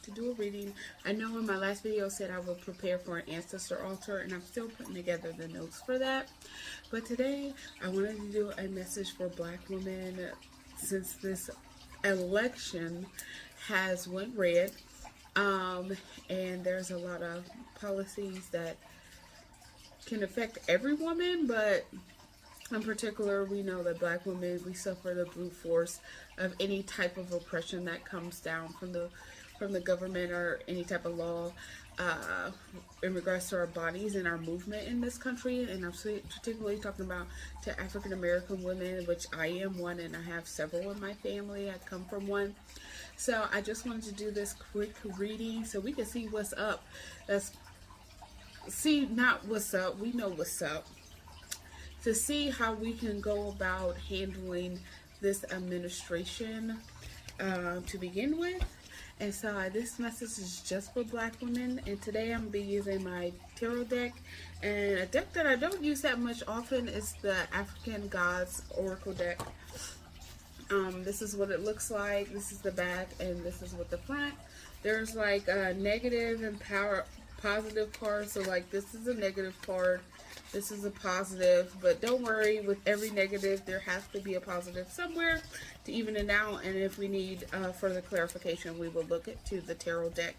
to do a reading. I know in my last video I said I would prepare for an ancestor altar, and I'm still putting together the notes for that. But today I wanted to do a message for Black women since this election has went red, and there's a lot of policies that can affect every woman, but in particular, we know that Black women, we suffer the brute force of any type of oppression that comes down from the government or any type of law in regards to our bodies and our movement in this country. And I'm particularly talking about to African American women, which I am one, and I have several in my family. I come from one. So I just wanted to do this quick reading so we can see what's up. Not what's up, we know what's up. To see how we can go about handling this administration to begin with. And so this message is just for Black women, and today I'm going to be using my tarot deck, and a deck that I don't use that much often is the African Gods Oracle deck. This is what it looks like. This is the back, and this is what the front. There's like a negative and positive card, so like this is a negative card. This is a positive, but don't worry, with every negative there has to be a positive somewhere to even it out. And if we need further clarification, we will look to the tarot deck.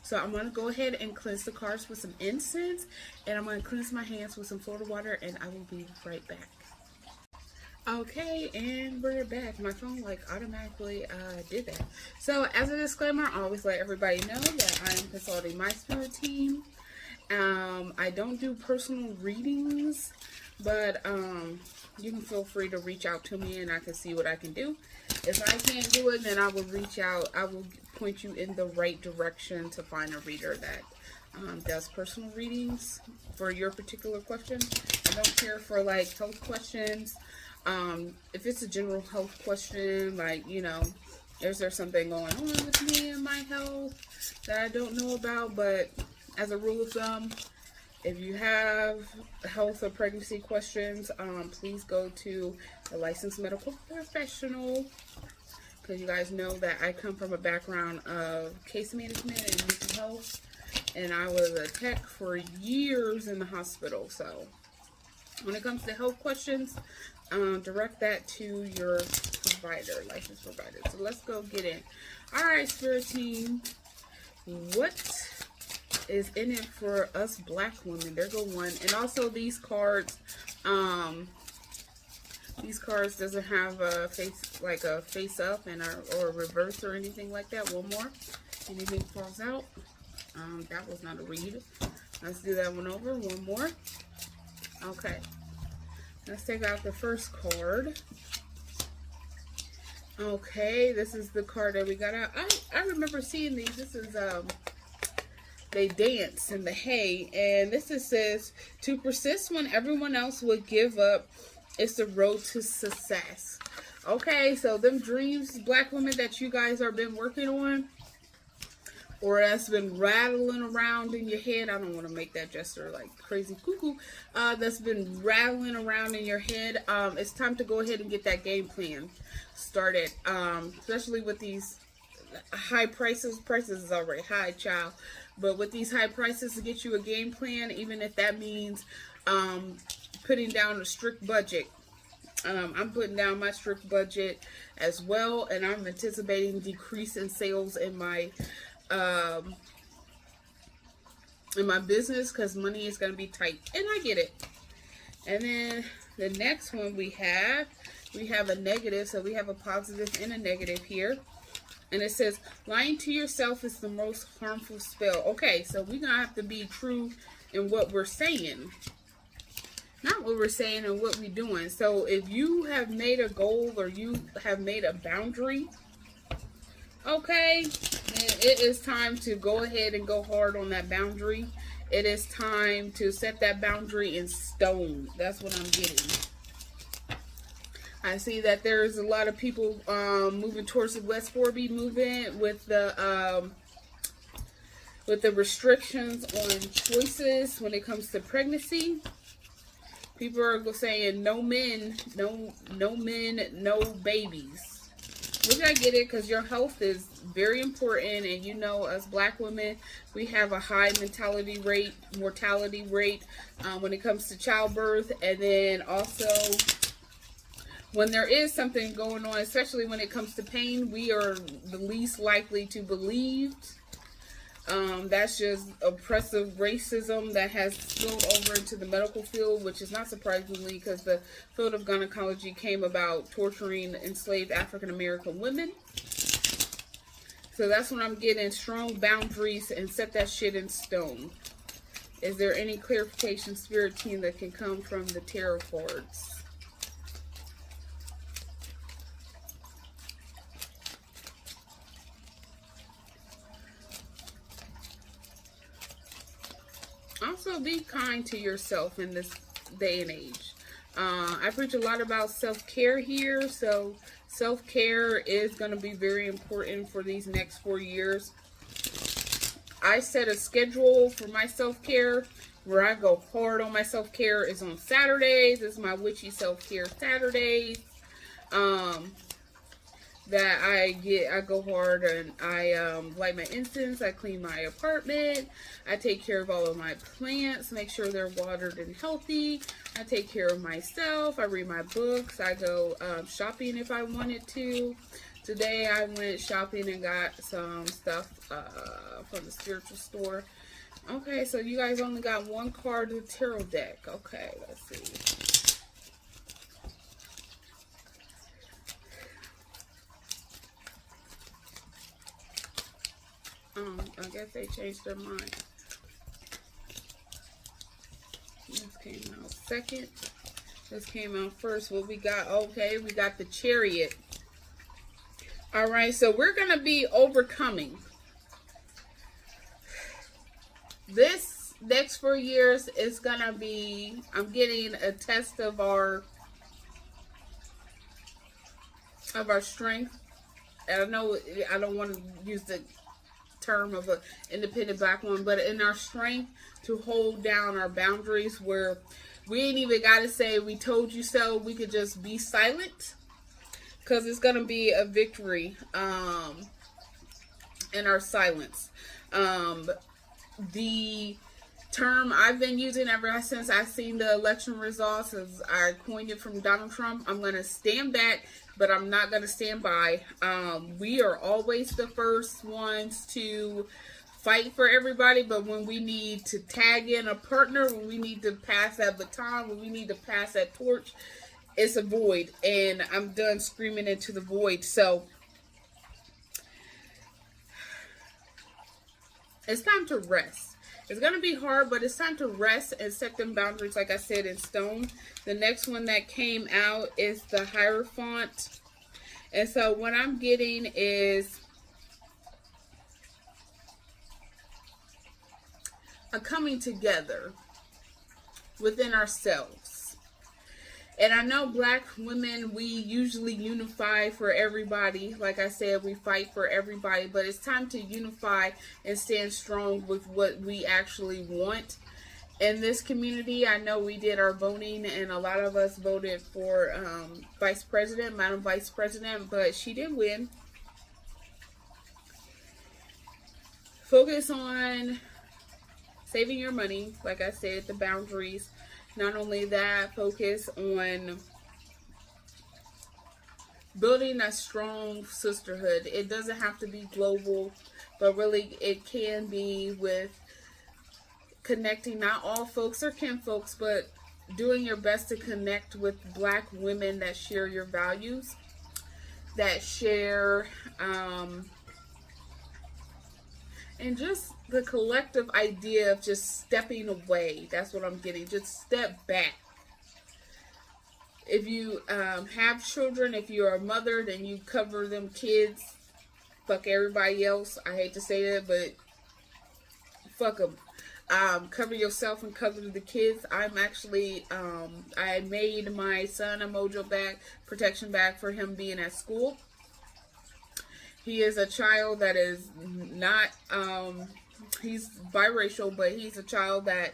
So I'm going to go ahead and cleanse the cards with some incense, and I'm going to cleanse my hands with some Florida water, and I will be right back. Okay, and we're back. My phone like automatically did that. So as a disclaimer, I always let everybody know that I am consulting my spirit team. I don't do personal readings, but you can feel free to reach out to me and I can see what I can do. If I can't do it, then I will reach out. I will point you in the right direction to find a reader that does personal readings for your particular question. I don't care for like health questions. If it's a general health question, like, you know, is there something going on with me and my health that I don't know about? But as a rule of thumb, if you have health or pregnancy questions, please go to a licensed medical professional, because you guys know that I come from a background of case management and mental health, and I was a tech for years in the hospital. So when it comes to health questions, direct that to your provider, licensed provider. So let's go get in. All right, spirit team, what is in it for us Black women? There go one. And also these cards doesn't have a face, like a face up and or reverse or anything like that. One more. Anything falls out. That was not a read. Let's do that one over. One more. Okay. Let's take out the first card. Okay, this is the card that we got out. I remember seeing these. This is they dance in the hay, and this says, to persist when everyone else would give up is the road to success. Okay, so them dreams, Black women, that you guys are been working on, or that's been rattling around in your head. I don't want to make that gesture like crazy cuckoo. That's been rattling around in your head. It's time to go ahead and get that game plan started, especially with these high prices. Prices is already high, child. But with these high prices, to get you a game plan, even if that means putting down a strict budget. I'm putting down my strict budget as well, and I'm anticipating decrease in sales in my business, because money is going to be tight, and I get it. And then the next one we have a negative, so we have a positive and a negative here. And it says, lying to yourself is the most harmful spell. Okay, so we're going to have to be true in what we're saying. Not what we're saying and what we're doing. So if you have made a goal or you have made a boundary, okay, then it is time to go ahead and go hard on that boundary. It is time to set that boundary in stone. That's what I'm getting. I see that there's a lot of people moving towards the West 4B movement with the restrictions on choices when it comes to pregnancy. People are saying no men, no babies. which I get it, because your health is very important, and you know, us black women, we have a high mortality rate when it comes to childbirth, and then also when there is something going on, especially when it comes to pain, we are the least likely to believe. That's just oppressive racism that has spilled over into the medical field, which is not surprisingly, because the field of gynecology came about torturing enslaved African American women. So that's when I'm getting strong boundaries and set that shit in stone. Is there any clarification, spirit team, that can come from the tarot cards? Also, be kind to yourself in this day and age. I preach a lot about self-care here, so self-care is going to be very important for these next 4 years. I set a schedule for my self-care where I go hard on my self-care. Is on Saturdays. This is my witchy self-care Saturdays. That I go hard, and I light my incense, I clean my apartment, I take care of all of my plants, make sure they're watered and healthy, I take care of myself, I read my books, I go shopping if I wanted to. Today I went shopping and got some stuff from the spiritual store. Okay, so you guys only got one card of the tarot deck. Okay, let's see. I guess they changed their mind. This came out second. This came out first. What we got? Okay, we got the Chariot. All right, so we're going to be overcoming. This next 4 years is going to be, I'm getting a test of our strength. And I know I don't want to use the term of an independent black woman, but in our strength to hold down our boundaries, where we ain't even got to say we told you so. We could just be silent, because it's going to be a victory in our silence. The term I've been using ever since I've seen the election results, as I coined it from Donald Trump, I'm going to stand back, but I'm not going to stand by. We are always the first ones to fight for everybody, but when we need to tag in a partner, when we need to pass that baton, when we need to pass that torch, it's a void, and I'm done screaming into the void. So it's time to rest. It's going to be hard, but it's time to rest and set them boundaries, like I said, in stone. The next one that came out is the Hierophant. And so what I'm getting is a coming together within ourselves. And I know black women, we usually unify for everybody. Like I said, we fight for everybody. But it's time to unify and stand strong with what we actually want. In this community, I know we did our voting, and a lot of us voted for Vice President, Madam Vice President, but she did win. Focus on saving your money. Like I said, the boundaries. Not only that, focus on building a strong sisterhood. It doesn't have to be global, but really it can be with connecting. Not all folks are kinfolks, but doing your best to connect with black women that share your values, that share and just the collective idea of just stepping away. That's what I'm getting. Just step back. If you have children, if you're a mother, then you cover them kids. Fuck everybody else. I hate to say that, but fuck them. Cover yourself and cover the kids. I'm actually, I made my son a mojo bag, protection bag, for him being at school. He is a child that is not, he's biracial, but he's a child that,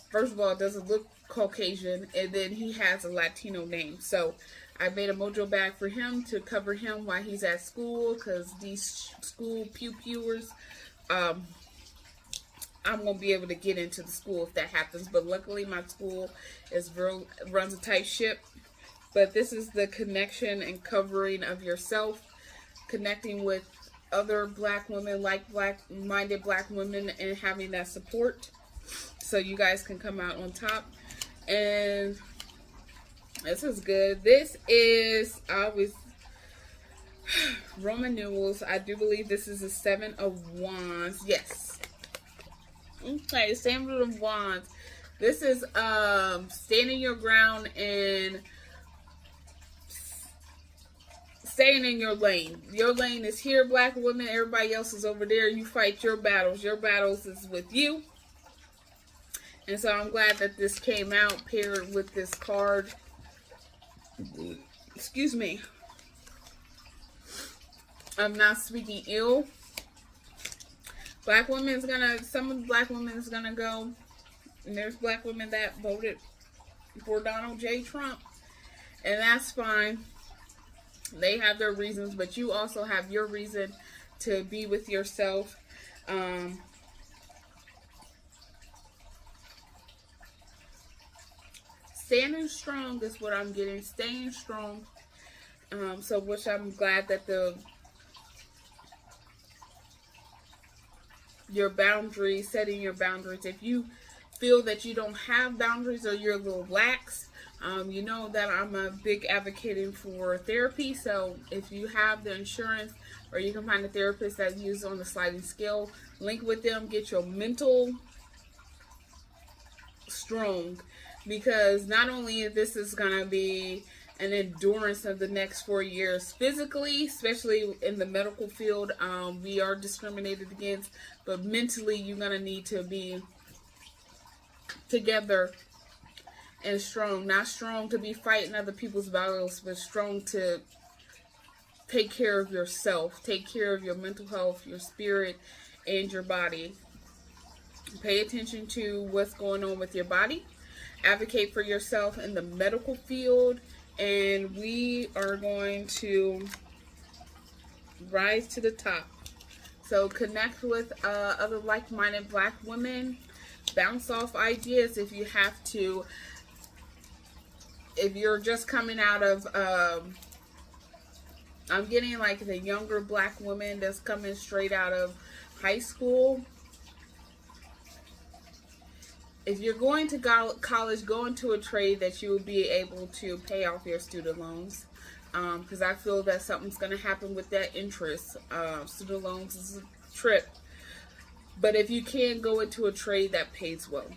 first of all, doesn't look Caucasian, and then he has a Latino name. So I made a mojo bag for him to cover him while he's at school, because these school pewers, I'm going to be able to get into the school if that happens. But luckily my school runs a tight ship. But this is the connection and covering of yourself, connecting with other black women, like black-minded black women, and having that support so you guys can come out on top. And this is good. This is Roman numerals. I do believe this is a 7 of Wands. Yes. Okay, 7 of Wands. This is standing your ground and staying in your lane. Your lane is here, black women. Everybody else is over there. You fight your battles. Your battles is with you. And so I'm glad that this came out paired with this card. Excuse me. I'm not speaking ill. Black women's gonna, some of the black women is gonna go. And there's black women that voted for Donald J. Trump. And that's fine. They have their reasons, but you also have your reason to be with yourself. Standing strong is what I'm getting. Staying strong. So which I'm glad that your boundaries, setting your boundaries. If you feel that you don't have boundaries or you're a little lax, you know that I'm a big advocating for therapy. So if you have the insurance, or you can find a therapist that uses on the sliding scale, link with them, get your mental strong. Because not only this is going to be an endurance of the next 4 years physically, especially in the medical field, we are discriminated against, but mentally you're going to need to be together and strong. Not strong to be fighting other people's battles, but strong to take care of yourself, take care of your mental health, your spirit, and your body. Pay attention to what's going on with your body. Advocate for yourself in the medical field, and we are going to rise to the top. So connect with other like-minded black women. Bounce off ideas if you have to. If you're just coming out of, I'm getting like the younger black woman that's coming straight out of high school. If you're going to college, go into a trade that you will be able to pay off your student loans. Because I feel that something's going to happen with that interest. Student loans is a trip. But if you can, go into a trade that pays well.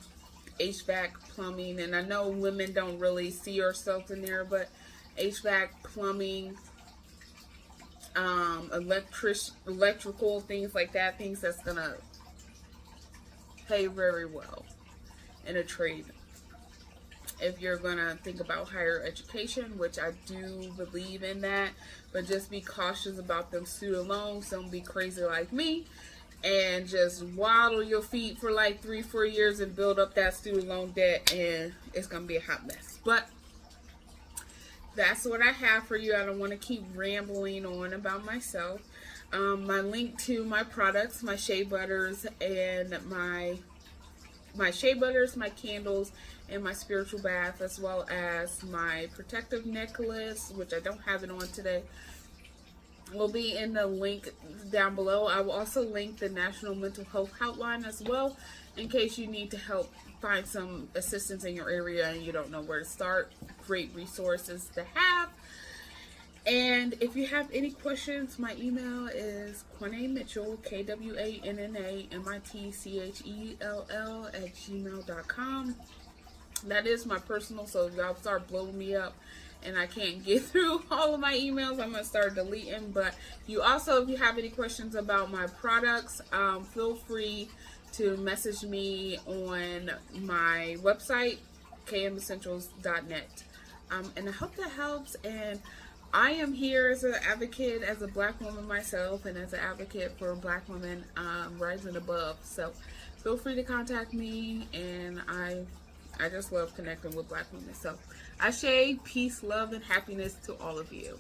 HVAC, plumbing, and I know women don't really see yourself in there, but HVAC, plumbing, electrical, things like that, things that's going to pay very well in a trade. If you're gonna think about higher education, which I do believe in that, but just be cautious about them student loans. Don't be crazy like me and just waddle your feet for like 3-4 years and build up that student loan debt, and it's gonna be a hot mess. But that's what I have for you. I don't want to keep rambling on about myself. My link to my products, my shea butters, and my shea butters, my candles, and my spiritual bath, as well as my protective necklace, which I don't have it on today, will be in the link down below. I will also link the National Mental Health Hotline as well, in case you need to help find some assistance in your area and you don't know where to start. Great resources to have. And if you have any questions, my email is Quanna Mitchell, KWANNAMITCHELL @gmail.com. That is my personal, so if y'all start blowing me up and I can't get through all of my emails, I'm going to start deleting. But you also, if you have any questions about my products, feel free to message me on my website, kmessentials.net. And I hope that helps. And I am here as an advocate, as a black woman myself, and as an advocate for black women rising above. So feel free to contact me, and I just love connecting with Black women. So, Ashe, peace, love, and happiness to all of you.